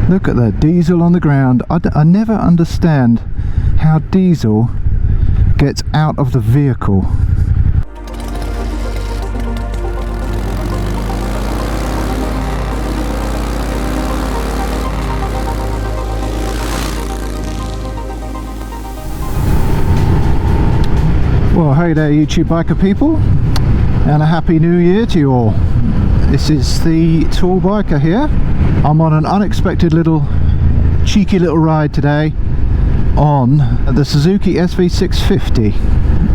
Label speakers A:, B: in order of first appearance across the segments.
A: Look at the diesel on the ground. I never understand how diesel gets out of the vehicle. Well, hey there YouTube biker people, and a happy new year to you all. This is the Tall Biker here. I'm on an unexpected cheeky little ride today on the Suzuki SV650.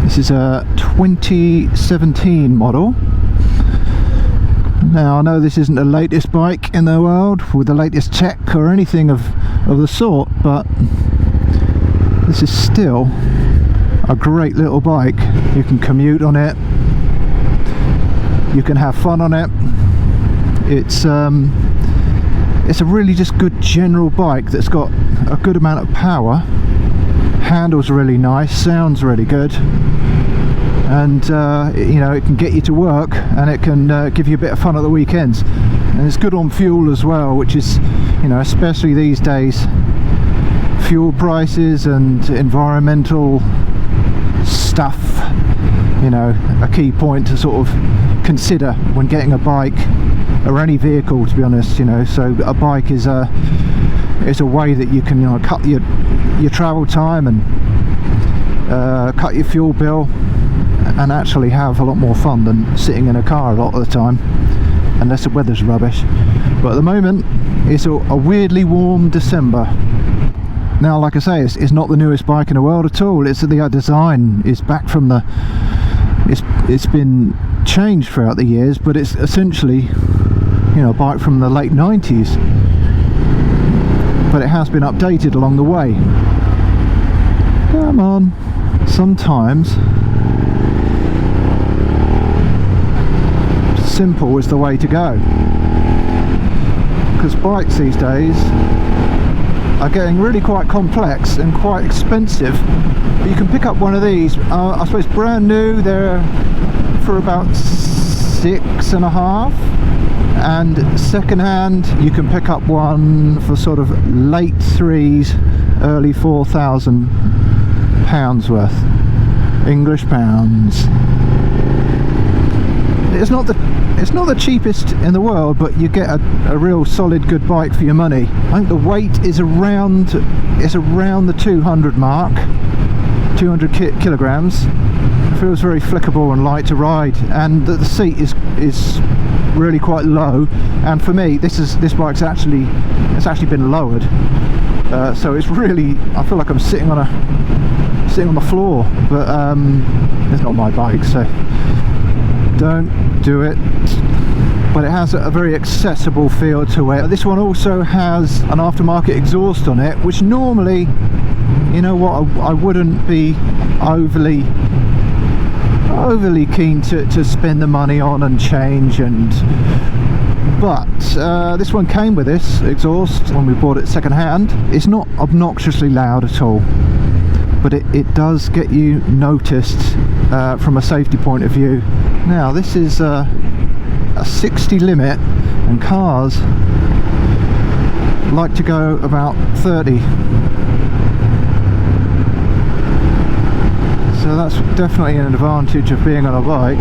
A: This is a 2017 model. Now I know this isn't the latest bike in the world with the latest tech or anything of the sort, but this is still a great little bike. You can commute on it, you can have fun on it. It's a really just good general bike that's got a good amount of power, handles really nice, sounds really good, and you know, it can get you to work, and it can give you a bit of fun at the weekends, and it's good on fuel as well, which is, you know, especially these days, fuel prices and environmental stuff, you know, a key point to sort of consider when getting a bike or any vehicle, to be honest. You know, so a bike is a way that you can, you know, cut your travel time and cut your fuel bill and actually have a lot more fun than sitting in a car a lot of the time, unless the weather's rubbish. But at the moment it's a weirdly warm December. Now, like I say, it's not the newest bike in the world at all. It's the design is back from the, it's been changed throughout the years, but it's essentially, you know, a bike from the late 90s, but it has been updated along the way. Come on, sometimes simple is the way to go, because bikes these days are getting really quite complex and quite expensive. But you can pick up one of these, I suppose brand new, they're for about 6.5, and second hand you can pick up one for sort of late 3s, early 4,000 pounds worth, English pounds. It's not the cheapest in the world, but you get a real solid good bike for your money. I think the weight is around the 200 mark, 200 kilograms. It feels very flickable and light to ride, and the seat is really quite low. And for me, this bike's actually been lowered, so it's really, I feel like I'm sitting on the floor, but it's not my bike, so don't do it. But it has a very accessible feel to it. This one also has an aftermarket exhaust on it, which normally, you know what, I wouldn't be overly keen to spend the money on and change, but this one came with this exhaust when we bought it second hand. It's not obnoxiously loud at all, but it does get you noticed from a safety point of view. Now this is a 60 limit, and cars like to go about 30, so that's definitely an advantage of being on a bike.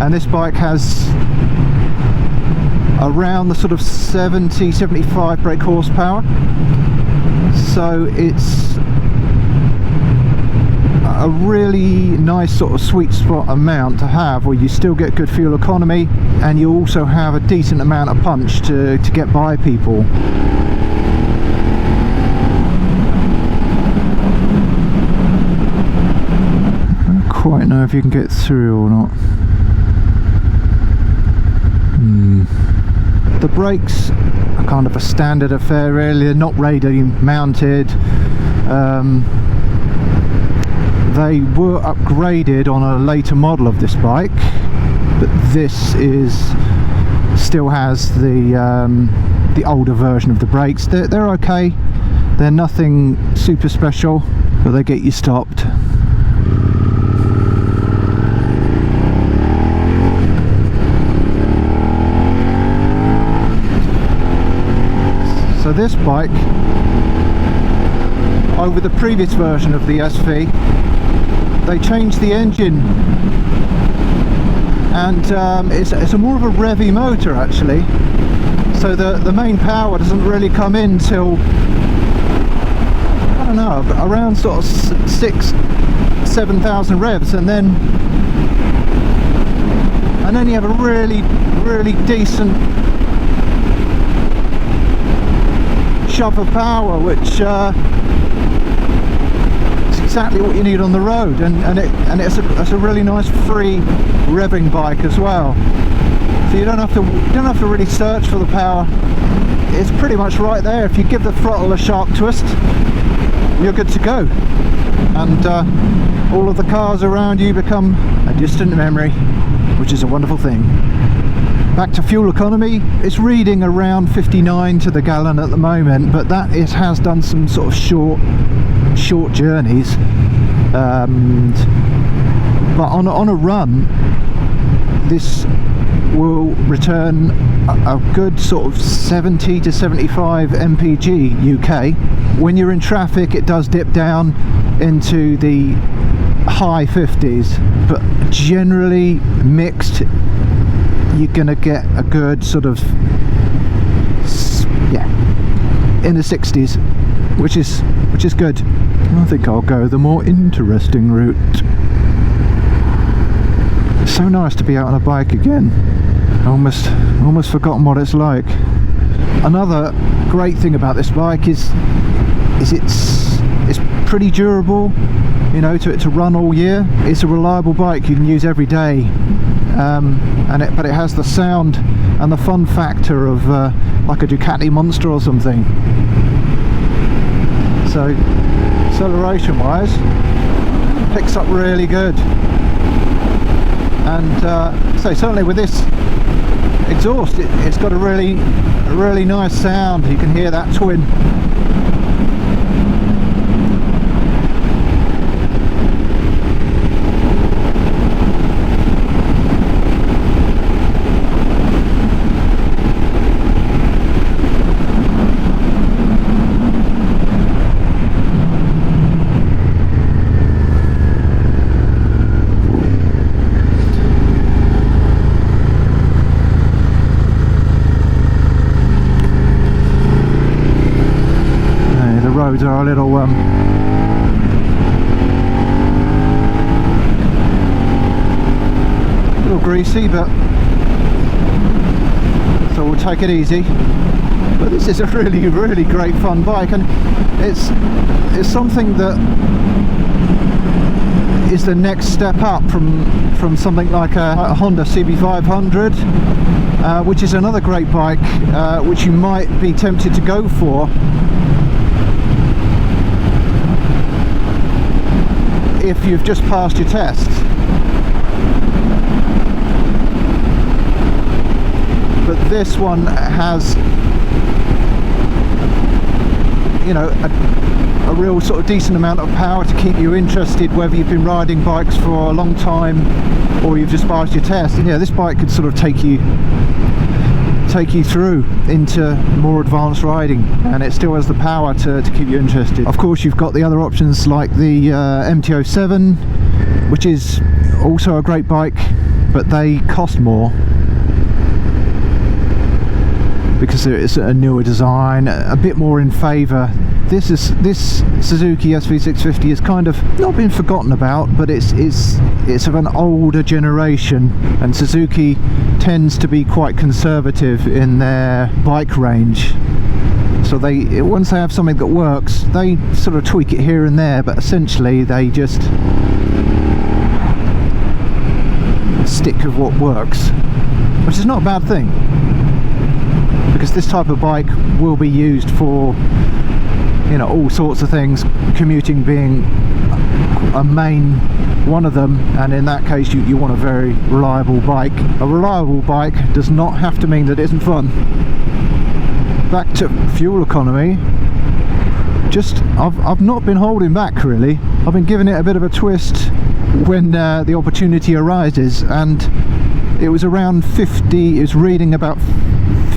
A: And this bike has around the sort of 70-75 brake horsepower, so it's a really nice sort of sweet spot amount to have, where you still get good fuel economy and you also have a decent amount of punch to get by people. I don't quite know if you can get through or not. The brakes are kind of a standard affair really, they're not radially mounted. They were upgraded on a later model of this bike, but this still has the older version of the brakes. They're okay, they're nothing super special, but they get you stopped. this bike over the previous version of the SV. They changed the engine, and it's a more of a revvy motor actually, so the main power doesn't really come in till, I don't know, around sort of 6,000-7,000 revs, and then you have a really decent shove of power, which is exactly what you need on the road, and it's a really nice free revving bike as well. So you don't have to really search for the power. It's pretty much right there. If you give the throttle a sharp twist, you're good to go, and all of the cars around you become a distant memory, which is a wonderful thing. Back to fuel economy, it's reading around 59 to the gallon at the moment, but that has done some sort of short journeys, but on a run this will return a good sort of 70 to 75 mpg UK. When you're in traffic, it does dip down into the high 50s, but generally mixed, you're gonna get a good sort of, yeah, in the 60s, which is good. I think I'll go the more interesting route. It's so nice to be out on a bike again. Almost forgotten what it's like. Another great thing about this bike is it's pretty durable, you know, to run all year. It's a reliable bike you can use every day, but it has the sound and the fun factor of like a Ducati Monster or something. So acceleration wise, picks up really good, and so certainly with this exhaust, it's got a really nice sound. You can hear that twin. Roads are a little greasy, but so we'll take it easy. But this is a really great fun bike, and it's something that is the next step up from something like a Honda CB500, which is another great bike, which you might be tempted to go for if you've just passed your tests. But this one has, you know, a real sort of decent amount of power to keep you interested, whether you've been riding bikes for a long time or you've just passed your test. And yeah, this bike could sort of take you through into more advanced riding, and it still has the power to keep you interested. Of course, you've got the other options like the MT-07, which is also a great bike, but they cost more because it's a newer design, a bit more in favour. This Suzuki SV650 has kind of not been forgotten about, but it's of an older generation, and Suzuki tends to be quite conservative in their bike range. So once they have something that works, they sort of tweak it here and there, but essentially they just stick with what works, which is not a bad thing, because this type of bike will be used for, you know, all sorts of things, commuting being a main one of them, and in that case you want a very reliable bike. A reliable bike does not have to mean that it isn't fun. Back to fuel economy, I've not been holding back really. I've been giving it a bit of a twist when the opportunity arises, and it was around 50, it was reading about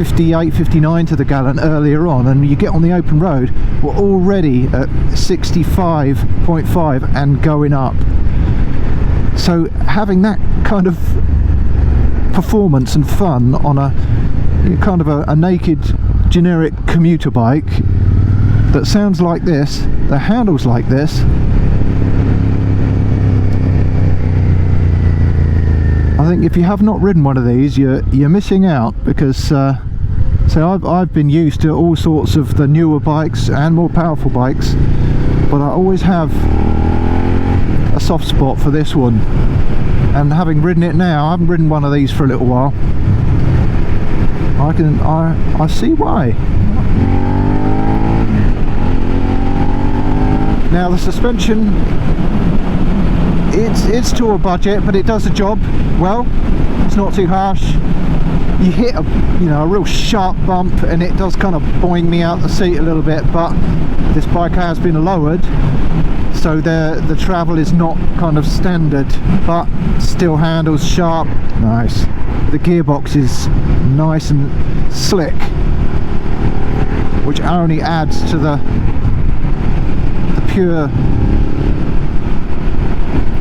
A: 58, 59 to the gallon earlier on, and you get on the open road, we're already at 65.5 and going up. So having that kind of performance and fun on a kind of a naked generic commuter bike that sounds like this, that handles like this, I think if you have not ridden one of these, you're missing out, because so I've been used to all sorts of the newer bikes and more powerful bikes, but I always have a soft spot for this one, and having ridden it now, I haven't ridden one of these for a little while, I see why. Now the suspension, it's to a budget, but it does the job well. It's not too harsh. You hit a real sharp bump and it does kind of boing me out the seat a little bit, but this bike has been lowered, so the travel is not kind of standard, but still handles sharp. Nice. The gearbox is nice and slick, which only adds to the pure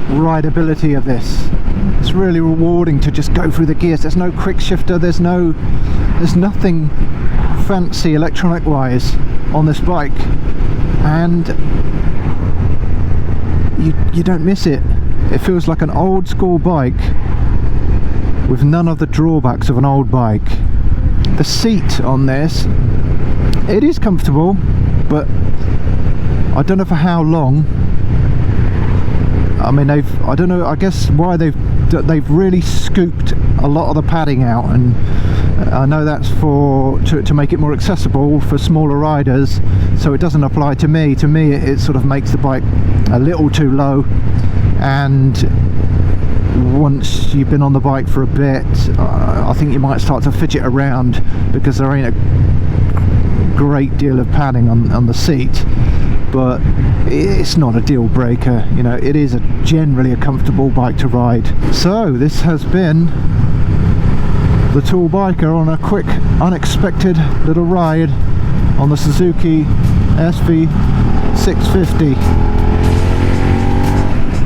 A: rideability of this. It's really rewarding to just go through the gears. There's no quick shifter, there's nothing fancy electronic wise on this bike, and you don't miss it. It feels like an old school bike with none of the drawbacks of an old bike. The seat on this, it is comfortable, but I don't know for how long. I mean, I don't know, I guess why they've really scooped a lot of the padding out, and I know that's to make it more accessible for smaller riders, so it doesn't apply to me. To me, it sort of makes the bike a little too low, and once you've been on the bike for a bit, I think you might start to fidget around, because there ain't a great deal of padding on the seat. But it's not a deal breaker, it is generally a comfortable bike to ride. So this has been the Tool Biker on a quick, unexpected little ride on the Suzuki SV650.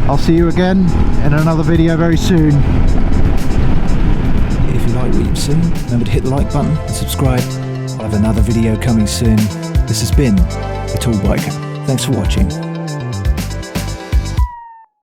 A: I'll see you again in another video very soon.
B: If you like what you've seen, remember to hit the like button and subscribe. I'll have another video coming soon. This has been the Tool Biker. Thanks for watching.